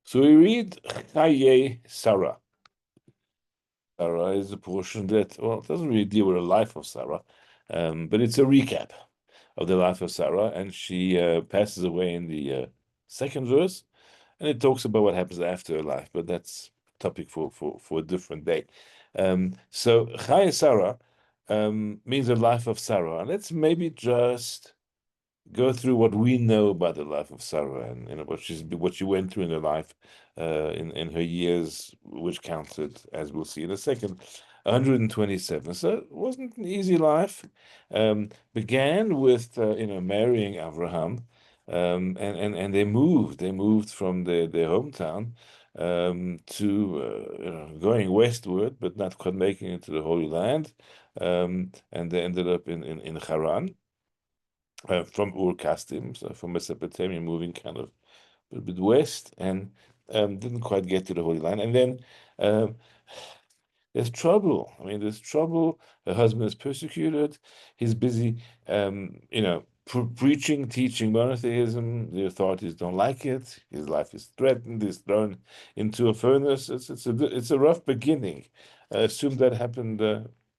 So we read Chaye Sarah. Sarah is a portion that, well, it doesn't really deal with the life of Sarah, but it's a recap of the life of Sarah, and she passes away in the second verse, and it talks about what happens after her life, but that's topic for a different day. So Chaye Sarah means the life of Sarah, and let's maybe just go through what we know about the life of Sarah and what she went through in her life, in her years, which counted, as we'll see in a second, 127. So it wasn't an easy life. Began with marrying Abraham, and they moved from their hometown to going westward, but not quite making it to the Holy Land, and they ended up in Haran, from Ur Kasdim, so from Mesopotamia, moving kind of a little bit west, and didn't quite get to the Holy Land. And then um, there's trouble. I mean, there's trouble. Her husband is persecuted. He's busy, preaching, teaching monotheism. The authorities don't like it. His life is threatened. He's thrown into a furnace. It's a rough beginning. Assume that happened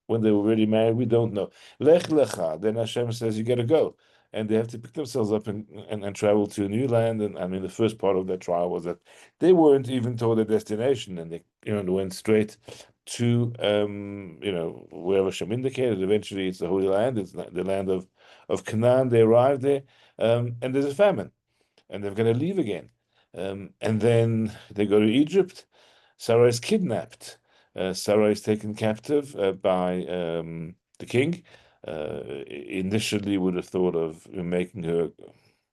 when they were already married. We don't know. Lech lecha. Then Hashem says you got to go, and they have to pick themselves up and travel to a new land. And I mean, the first part of that trial was that they weren't even told their destination, and they went straight to wherever Shem indicated. Eventually, it's the Holy Land. It's the land of Canaan. They arrive there, and there's a famine, and they're going to leave again. And then they go to Egypt. Sarah is kidnapped. Sarah is taken captive by the king. Initially, would have thought of making her,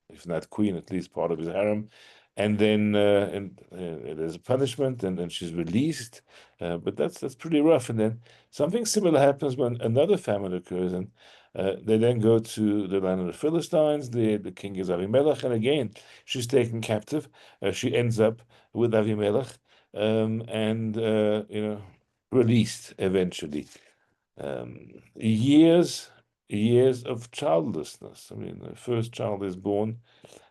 if not queen, at least part of his harem. And then there's a punishment, and then she's released. But that's pretty rough. And then something similar happens when another famine occurs, and they then go to the land of the Philistines. The king is Avimelech, and again she's taken captive. She ends up with Avimelech, and released eventually. Years of childlessness. I mean, the first child is born,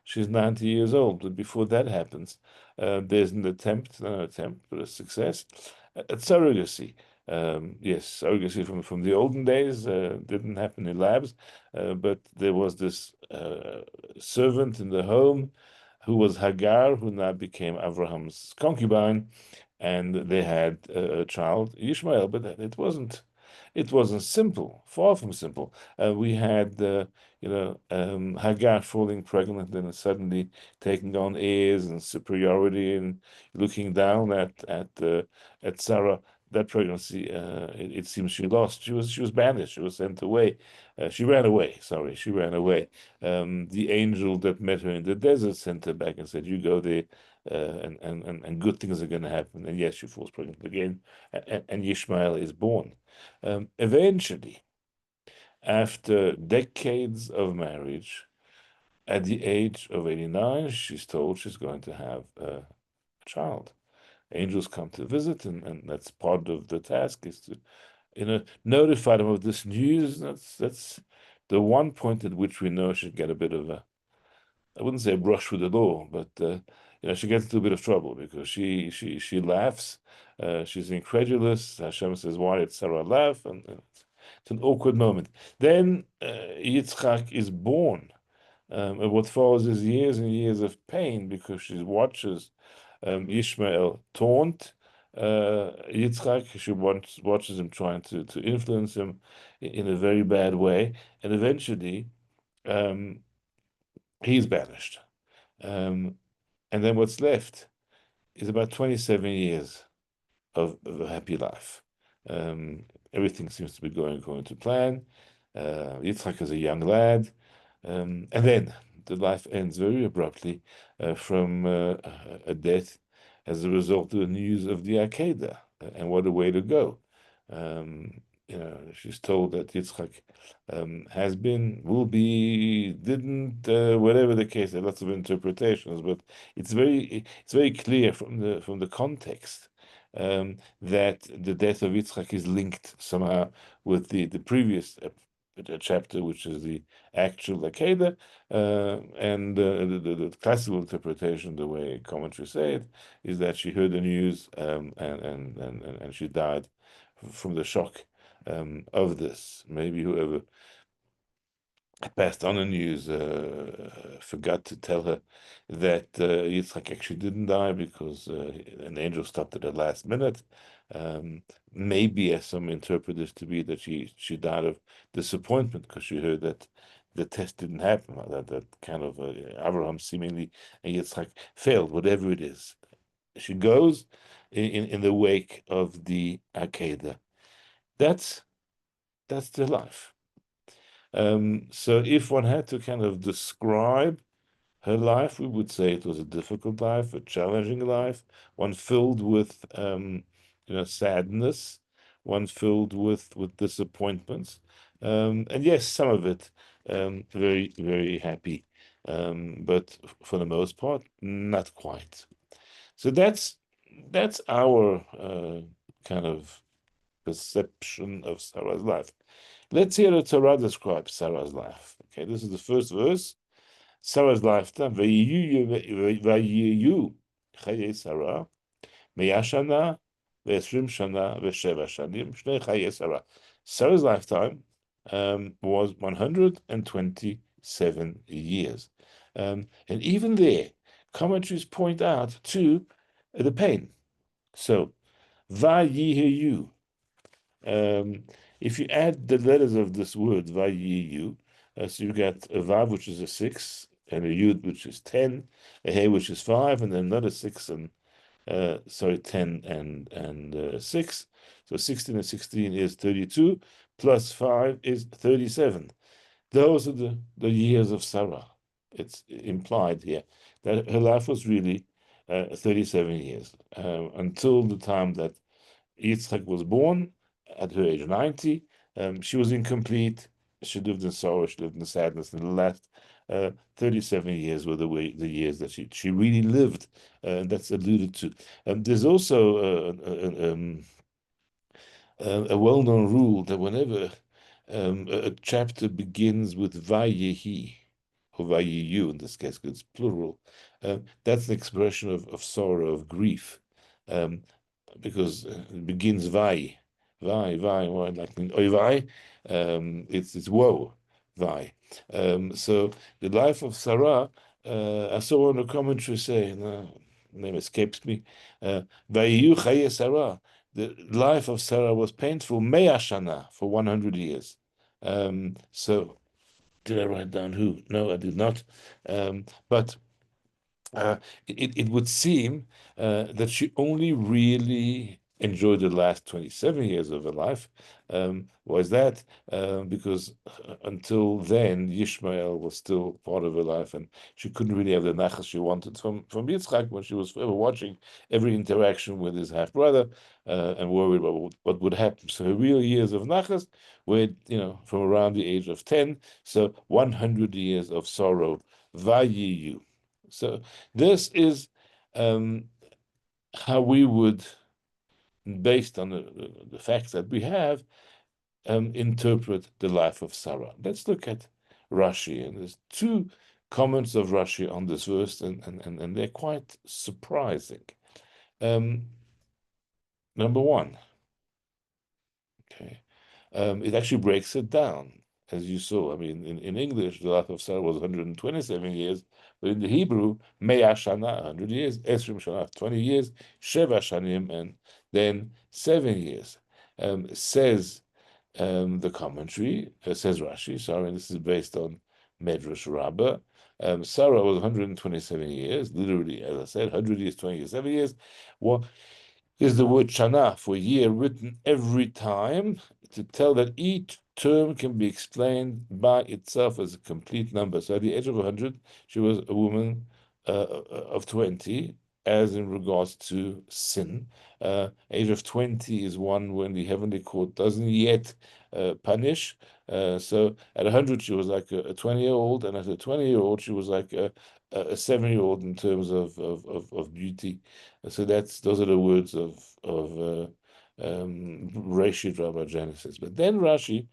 she's 90 years old. But before that happens, there's an attempt, not an attempt, but a success at surrogacy. Yes, surrogacy from the olden days didn't happen in labs, but there was this servant in the home who was Hagar, who now became Abraham's concubine, and they had a child, Ishmael. But it wasn't simple, far from simple. We had, Hagar falling pregnant and suddenly taking on airs and superiority and looking down at Sarah. That pregnancy, it seems she lost. She was banished. She was sent away. She ran away. Sorry, she ran away. The angel that met her in the desert sent her back and said, "You go there, and good things are going to happen." And yes, she falls pregnant again, and Ishmael is born. Eventually, after decades of marriage, at the age of 89, she's told she's going to have a child. Angels come to visit, and that's part of the task, is to, notify them of this news. That's the one point at which we know she'll get a bit of a, I wouldn't say a brush with the law, but she gets into a bit of trouble because she laughs. She's incredulous. Hashem says, "Why did Sarah laugh?" And it's an awkward moment. Then Yitzchak is born, and what follows is years and years of pain because she watches Ishmael taunt Yitzchak. She watches him trying to influence him in a very bad way, and eventually um, he's banished. Um, and then what's left is about 27 years of a happy life. Everything seems to be going according to plan. Yitzhak is a young lad. And then the life ends very abruptly from a death as a result of the news of the Akedah. And what a way to go. She's told that Yitzchak has been, will be, didn't, whatever the case. There are lots of interpretations, but it's very clear from the context that the death of Yitzchak is linked somehow with the previous chapter, which is the actual Akedah, and the classical interpretation, the way commentaries say it, is that she heard the news, and she died from the shock of this. Maybe whoever passed on the news forgot to tell her that Yitzhak actually didn't die because an angel stopped at the last minute. Maybe, as some interpret this to be, that she died of disappointment because she heard that the test didn't happen, that kind of Abraham seemingly and Yitzhak failed, whatever it is. She goes in the wake of the Akedah. That's their life. So if one had to kind of describe her life, we would say it was a difficult life, a challenging life, one filled with sadness, one filled with disappointments, and yes, some of it very, very happy, but for the most part, not quite. So that's our kind of perception of Sarah's life. Let's hear the Torah describe Sarah's life. Okay, this is the first verse. Sarah's lifetime. Vayiyu chaye Sarah mea shana ve'esrim shana ve'sheva shanim shnei chaye Sarah. Sarah's lifetime was 127 years. And even there, commentaries point out to the pain. So, vayiyu. If you add the letters of this word, Vayiyu, so you get a Vav, which is a 6, and a Yud, which is 10, a He, which is 5, and then another 6, and 10 and 6. So 16 and 16 is 32, plus 5 is 37. Those are the years of Sarah. It's implied here that her life was really 37 years, until the time that Yitzchak was born at her age 90. She was incomplete. She lived in sorrow. She lived in sadness. And the last 37 years were the years that she really lived. And that's alluded to. There's also a well-known rule that whenever a chapter begins with Vayehi, or Vayiyu, in this case, it's plural, that's an expression of sorrow, of grief. Because it begins vai, like in oivai, it's woe, vai. So the life of Sarah, I saw in a commentary say, name escapes me, Vayiyu chaye Sarah. The life of Sarah was painful, mea shana, for 100 years. So did I write down who? No, I did not. But it would seem that she only really enjoyed the last 27 years of her life. Why is that? Because until then, Yishmael was still part of her life, and she couldn't really have the nachas she wanted from Yitzchak when she was forever watching every interaction with his half brother and worried about what would happen. So her real years of nachas were, from around the age of 10. So 100 years of sorrow. Vayiyu. So this is how we would, based on the facts that we have, interpret the life of Sarah. Let's look at Rashi, and there's two comments of Rashi on this verse, and they're quite surprising. Number one, okay, it actually breaks it down, as you saw. I mean, in English, the life of Sarah was 127 years, but in the Hebrew, Mea Shana, 100 years, Esrim Shana, 20 years, Sheva Shanim, and then 7 years. Says the commentary, says Rashi, sorry, and this is based on Medrash Rabbah. Sarah was 127 years, literally, as I said, 100 years, 20 years, 7 years. Well, is the word shana for year written every time to tell that each term can be explained by itself as a complete number. So at the age of 100, she was a woman of 20, as in regards to sin. Age of 20 is one when the heavenly court doesn't yet punish. So at 100, she was like a 20-year-old, and at a 20-year-old, she was like a 7-year-old in terms of beauty. So those are the words of Reshit Rabbah Genesis. But then Rashi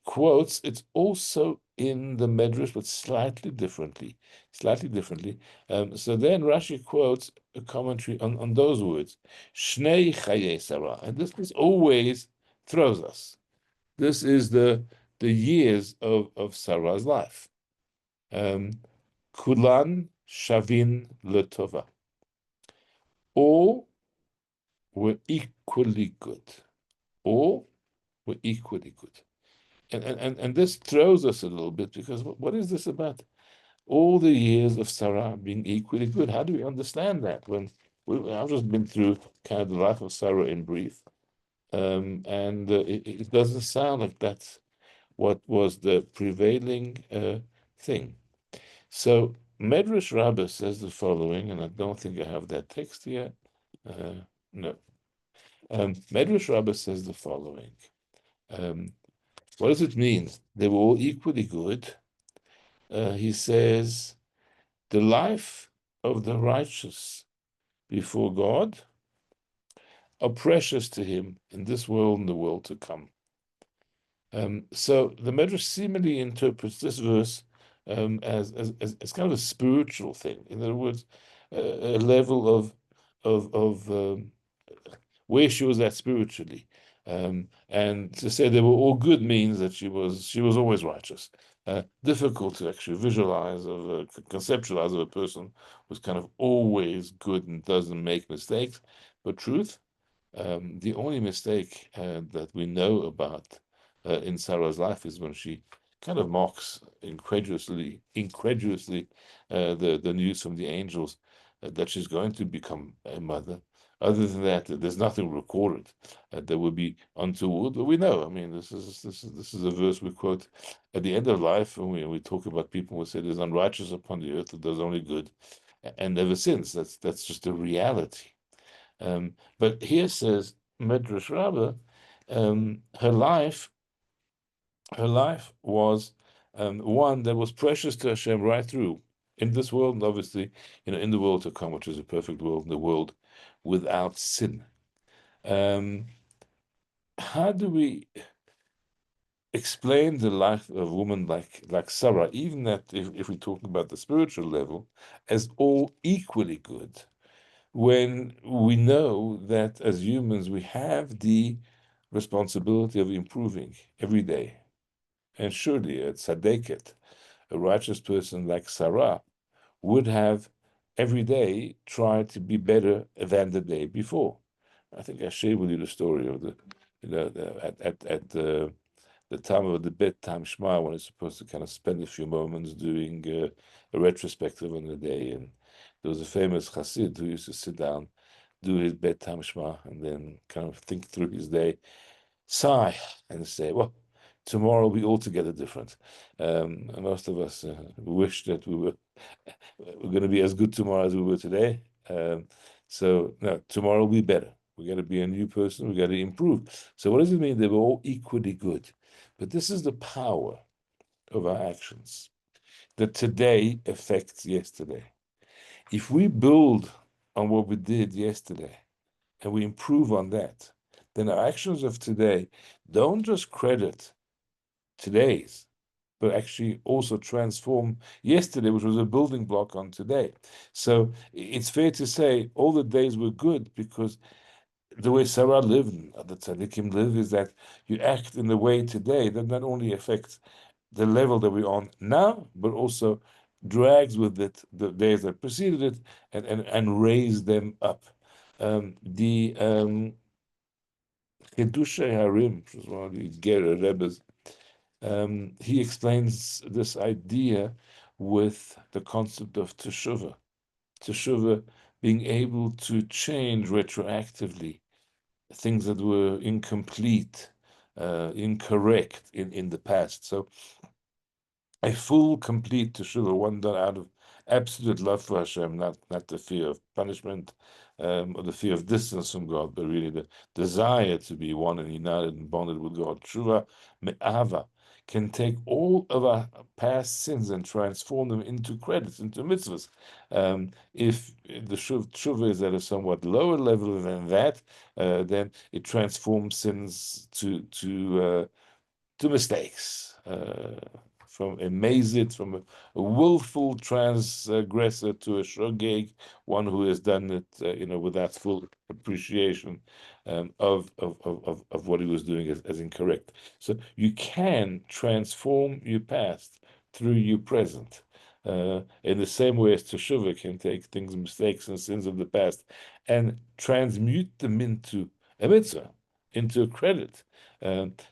quotes. It's also in the Medrash, but slightly differently. So then Rashi quotes a commentary on those words, Shnei Chaye Sarah, and this always throws us. This is the years of Sarah's life. Kulan Shavin Letova. All were equally good. All were equally good. And this throws us a little bit, because what is this about? All the years of Sarah being equally good. How do we understand that? I've just been through kind of the life of Sarah in brief, and it doesn't sound like that's what was the prevailing thing. So Medrash Rabbah says the following, and I don't think I have that text yet. No. Medrash Rabbah says the following. What does it mean? They were all equally good. He says, the life of the righteous before God are precious to him in this world and the world to come. So the Medrash seemingly interprets this verse as kind of a spiritual thing. In other words, a level of where she was at spiritually. And to say they were all good means that she was always righteous. Difficult to actually visualize conceptualize of a person who's kind of always good and doesn't make mistakes. But truth, the only mistake that we know about in Sarah's life is when she kind of mocks incredulously the news from the angels that she's going to become a mother. Other than that, there's nothing recorded that would be untoward. But we know. I mean, this is a verse we quote at the end of life, and we talk about people who say there's unrighteous upon the earth that does only good, and never sins. That's just a reality. But here says Medrash Rabbah, her life was one that was precious to Hashem right through in this world, and obviously, in the world to come, which is a perfect world, in the world without sin. How do we explain the life of a woman like Sarah, even that if we talk about the spiritual level, as all equally good, when we know that as humans we have the responsibility of improving every day? And surely a tzaddiket, a righteous person like Sarah, would have every day tried to be better than the day before. I think I shared with you the story of at the time of the bedtime Shema, when it's supposed to kind of spend a few moments doing a retrospective on the day. And there was a famous Chassid who used to sit down, do his bedtime Shema, and then kind of think through his day, sigh, and say, well, tomorrow will be altogether different. And most of us wish that we're going to be as good tomorrow as we were today. So no, tomorrow will be better. We got to be a new person. We got to improve. So what does it mean? They were all equally good. But this is the power of our actions, that today affects yesterday. If we build on what we did yesterday and we improve on that, then our actions of today don't just credit today's, but actually also transform yesterday, which was a building block on today. So it's fair to say all the days were good, because the way Sarah lived and the tzaddikim live is that you act in the way today that not only affects the level that we're on now, but also drags with it the days that preceded it and raise them up. The Chiddushei Harim, which was one of the Gerer Rebbe's, he explains this idea with the concept of teshuvah. Teshuvah being able to change retroactively things that were incomplete, incorrect in the past. So a full, complete teshuvah, one done out of absolute love for Hashem, not the fear of punishment or the fear of distance from God, but really the desire to be one and united and bonded with God. Teshuvah me'ava can take all of our past sins and transform them into credits, into mitzvahs. If the teshuvah is at a somewhat lower level than that, then it transforms sins to to mistakes, from a mazit, from a willful transgressor to a shogeg, one who has done it, without full appreciation of what he was doing as incorrect. So you can transform your past through your present. In the same way as Teshuvah can take things, mistakes, and sins of the past and transmute them into a mitzvah, into a credit.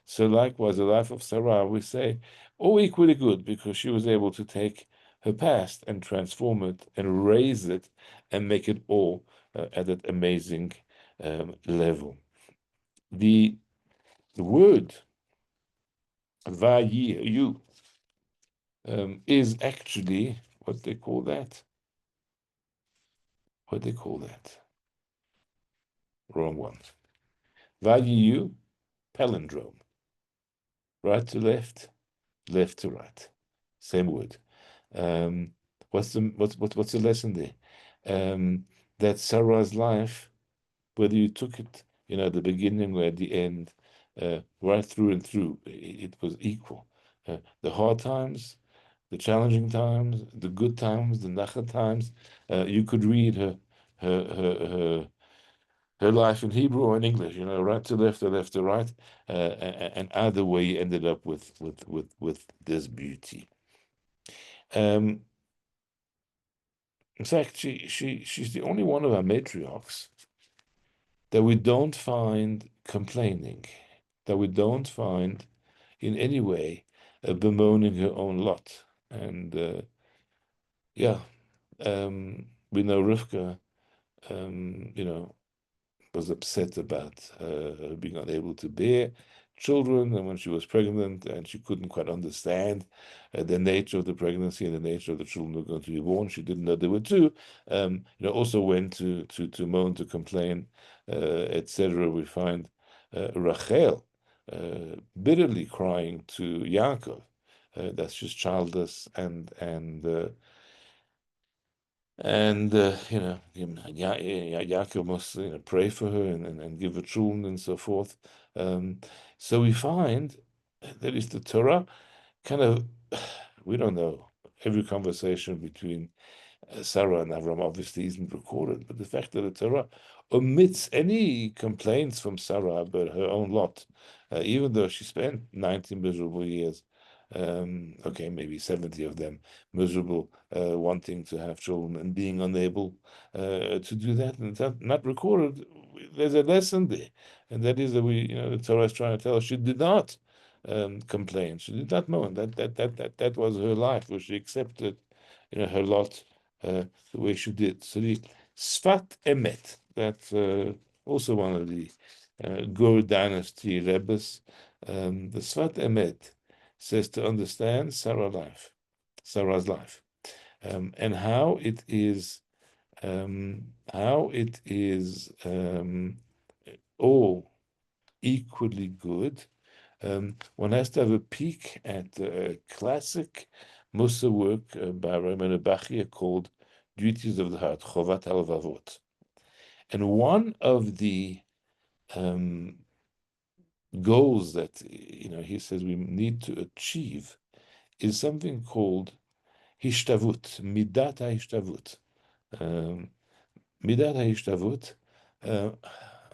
So likewise, the life of Sarah, we say, all equally good because she was able to take her past and transform it and raise it and make it all at that amazing level. The word vayiyu is actually what they call that. What they call that? Wrong one. Vayiyu, palindrome. Right to left, left to right. Same word. What's the lesson there? That Sarah's life, whether you took it, at the beginning or at the end, right through and through, it was equal. The hard times, the challenging times, the good times, the nachat times. You could read her life in Hebrew or in English, right to left or left to right, and either way you ended up with this beauty. In fact, she's the only one of our matriarchs that we don't find complaining, that we don't find in any way bemoaning her own lot. And we know Rivka, was upset about her being unable to bear children, and when she was pregnant, and she couldn't quite understand the nature of the pregnancy and the nature of the children who were going to be born. She didn't know there were two. Also went to moan, to complain, etc. We find Rachel bitterly crying to Yaakov that she's childless and Yaakov must pray for her and give her children and so forth. So we find that is the Torah kind of, we don't know, every conversation between Sarah and Avram obviously isn't recorded, but the fact that the Torah omits any complaints from Sarah about her own lot, even though she spent 90 miserable years, maybe 70 of them miserable, wanting to have children and being unable to do that, and that's not recorded. There's a lesson there, and that is that the Torah is trying to tell us she did not complain. She did not moan. That was her life, where she accepted, her lot the way she did. So the Sfat Emet, that's also one of the Gur dynasty rebbes. The Sfat Emet says to understand Sarah's life, and how it is all equally good. One has to have a peek at a classic Mussar work by Raymond Bachia called Duties of the Heart, Chovat HaLevavot. And one of the goals that he says we need to achieve is something called Hishtavut, Midat HaHishtavut. Midat HaHishtavut,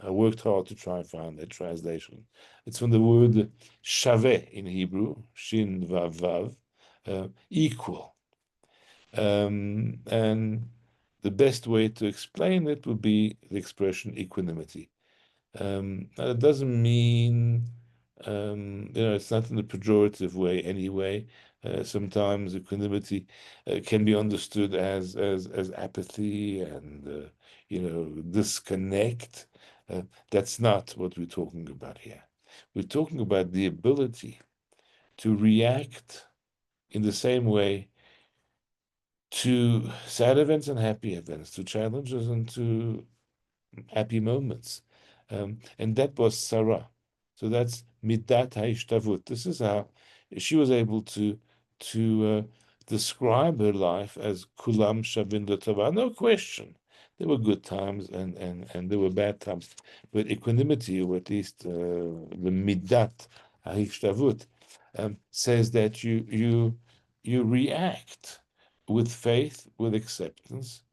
I worked hard to try and find that translation. It's from the word shaveh in Hebrew, shin vav vav, equal. And the best way to explain it would be the expression equanimity. It doesn't mean, it's not in a pejorative way anyway. Sometimes equanimity can be understood as apathy and disconnect. That's not what we're talking about here. We're talking about the ability to react in the same way to sad events and happy events, to challenges and to happy moments. And that was Sarah. So that's Midat HaIshtavut. This is how she was able to describe her life as Kulam Shavin L'Tova. No question. There were good times and there were bad times. But equanimity, or at least the Midat HaIshtavut, says that you react with faith, with acceptance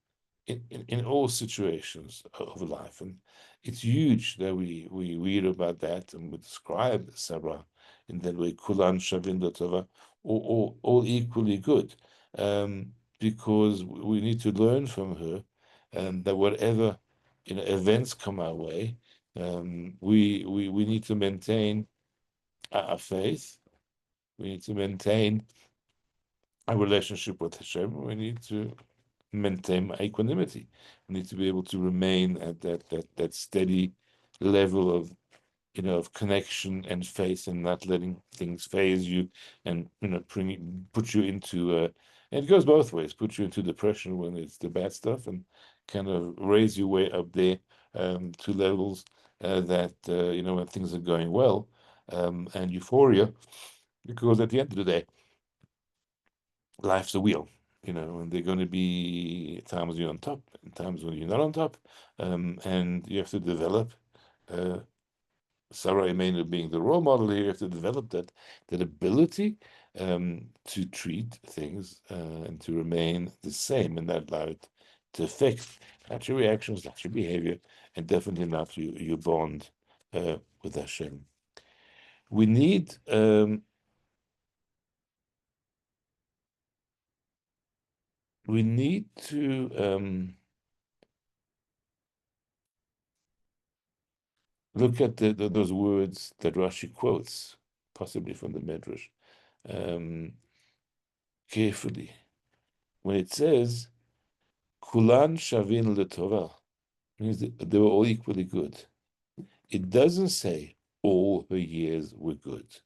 in all situations of life. And it's huge that we read about that and we describe Sarah in that way, Kulan Shavin Latova, all equally good. Because we need to learn from her that whatever events come our way, we need to maintain our faith. We need to maintain a relationship with Hashem. We need to maintain equanimity. We need to be able to remain at that steady level of of connection and faith, and not letting things phase you and put you into and it goes both ways, put you into depression when it's the bad stuff, and kind of raise you way up there to levels that when things are going well, and euphoria, because at the end of the day, life's a wheel, and there are going to be times you're on top and times when you're not on top, and you have to develop. Sarah Imenu being the role model here, you have to develop that ability to treat things and to remain the same, and not allow it to affect not your reactions, not your behavior, and definitely not your bond with Hashem. We need to look at those words that Rashi quotes, possibly from the Medrash, carefully. When it says, Kulan Shavin Letorah, means that they were all equally good. It doesn't say all her years were good,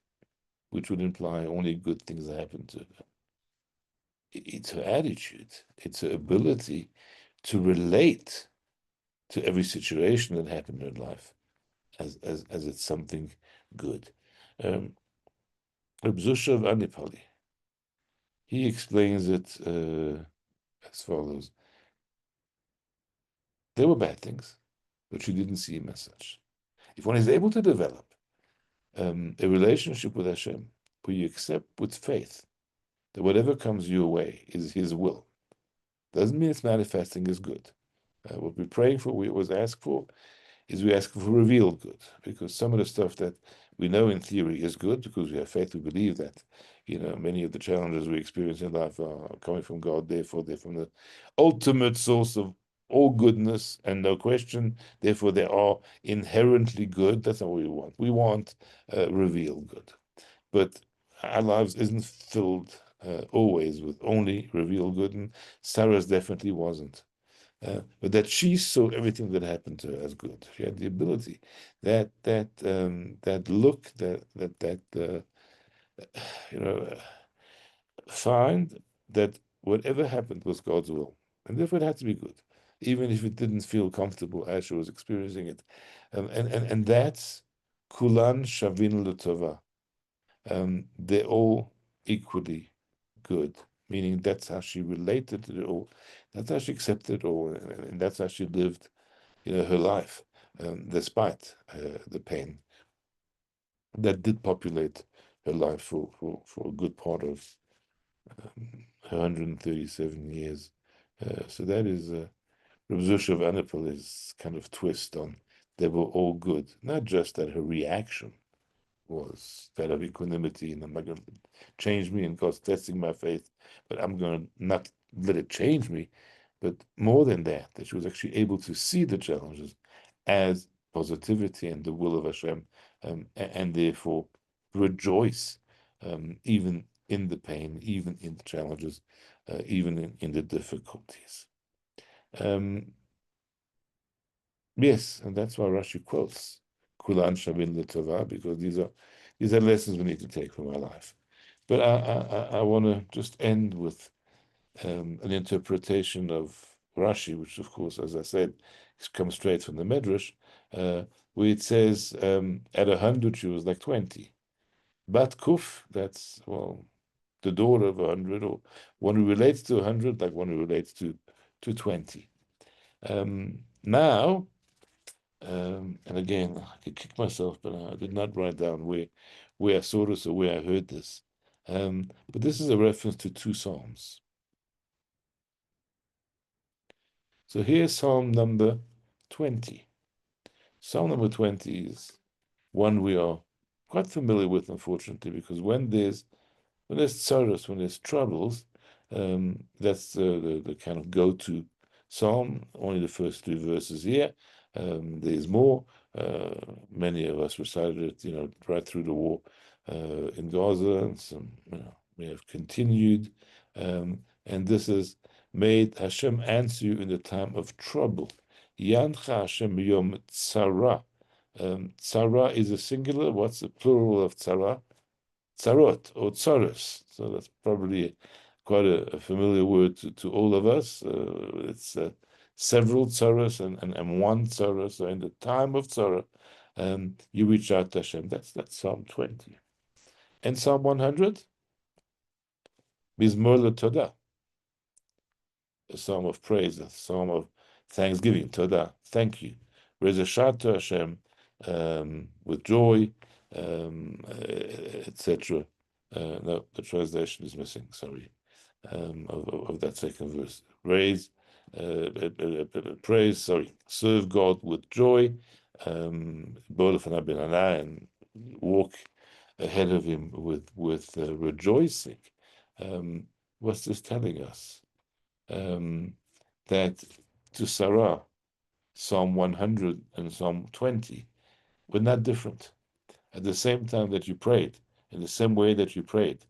which would imply only good things happened to her. It's her attitude, it's her ability to relate to every situation that happened in her life as it's something good. Reb Zusha of Anipali, he explains it as follows. There were bad things, but she didn't see him as such. If one is able to develop a relationship with Hashem, where you accept with faith that whatever comes your way is His will, doesn't mean it's manifesting as good. What we're praying for, we always ask for, is we ask for revealed good, because some of the stuff that we know in theory is good, because we have faith, we believe that many of the challenges we experience in life are coming from God, therefore they're from the ultimate source of all goodness, and no question, therefore they are inherently good. That's not what we want. We want revealed good. But our lives isn't filled always with only revealed good, and Sarah's definitely wasn't. But that she saw everything that happened to her as good. She had the ability, that look, find that whatever happened was God's will, and therefore it had to be good, even if it didn't feel comfortable as she was experiencing it. And that's Kulan Shavin L'Tova. They're all equally good, meaning that's how she related to it all, that's how she accepted it all, and that's how she lived, her life, despite the pain that did populate her life for a good part of her 137 years. So that is Rav Zusha of Anipol's kind of twist on they were all good, not just that her reaction was that of equanimity, and I'm not going to change me and cause testing my faith, but I'm going to not let it change me. But more than that, that she was actually able to see the challenges as positivity and the will of Hashem, and therefore rejoice even in the pain, even in the challenges, even in the difficulties. Yes, and that's why Rashi quotes Kulan Shavin L'Tova, because these are lessons we need to take from our life. But I want to just end with an interpretation of Rashi, which, of course, as I said, comes straight from the Medrash, where it says at 100 she was like 20. Bat Kuf, that's, well, the daughter of 100, or one who relates to 100, like one who relates to 20. Now, and again, I could kick myself, but I did not write down where I saw this or where I heard this. But this is a reference to two Psalms. So here's Psalm number 20. Psalm number 20 is one we are quite familiar with, unfortunately, because when there's sorrows, when there's troubles, that's the kind of go-to psalm. Only the first three verses here. There's more. Many of us recited it, right through the war in Gaza, and some, may have continued. And this is made Hashem answer you in the time of trouble. Yancha Hashem yom tzara. Tzara is a singular. What's the plural of tzara? Tzarot or tsaros. So that's probably quite a familiar word to all of us. It's several tsaros and one tzara. So in the time of tzara, you reach out to Hashem. That's Psalm 20. And Psalm 100, Mizmor LeTodah, a psalm of praise, a psalm of thanksgiving. Todah, thank you. Reza to Hashem, with joy, etc. No, the translation is missing. Sorry, of that second verse. Praise. Sorry, serve God with joy, and walk ahead of Him with rejoicing. What's this telling us? That to Sarah, Psalm 100 and Psalm 20 were not different. At the same time that you prayed, in the same way that you prayed,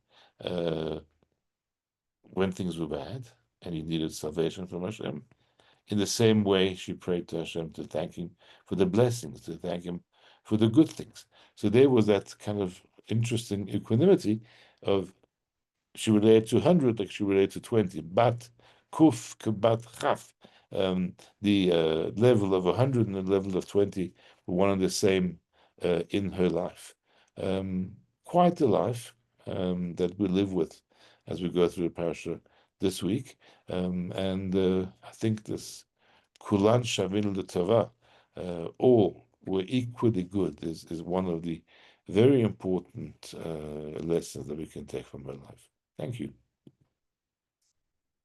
when things were bad and you needed salvation from Hashem, in the same way she prayed to Hashem to thank Him for the blessings, to thank Him for the good things. So there was that kind of interesting equanimity of she related to 100 like she related to 20. Bat kuf kebat chaf. The level of 100 and the level of 20 were one and the same in her life. Quite a life that we live with as we go through the parasha this week. And I think this Kulan Shavin L'Tava, all were equally good, is one of the very important lessons that we can take from her life. Thank you.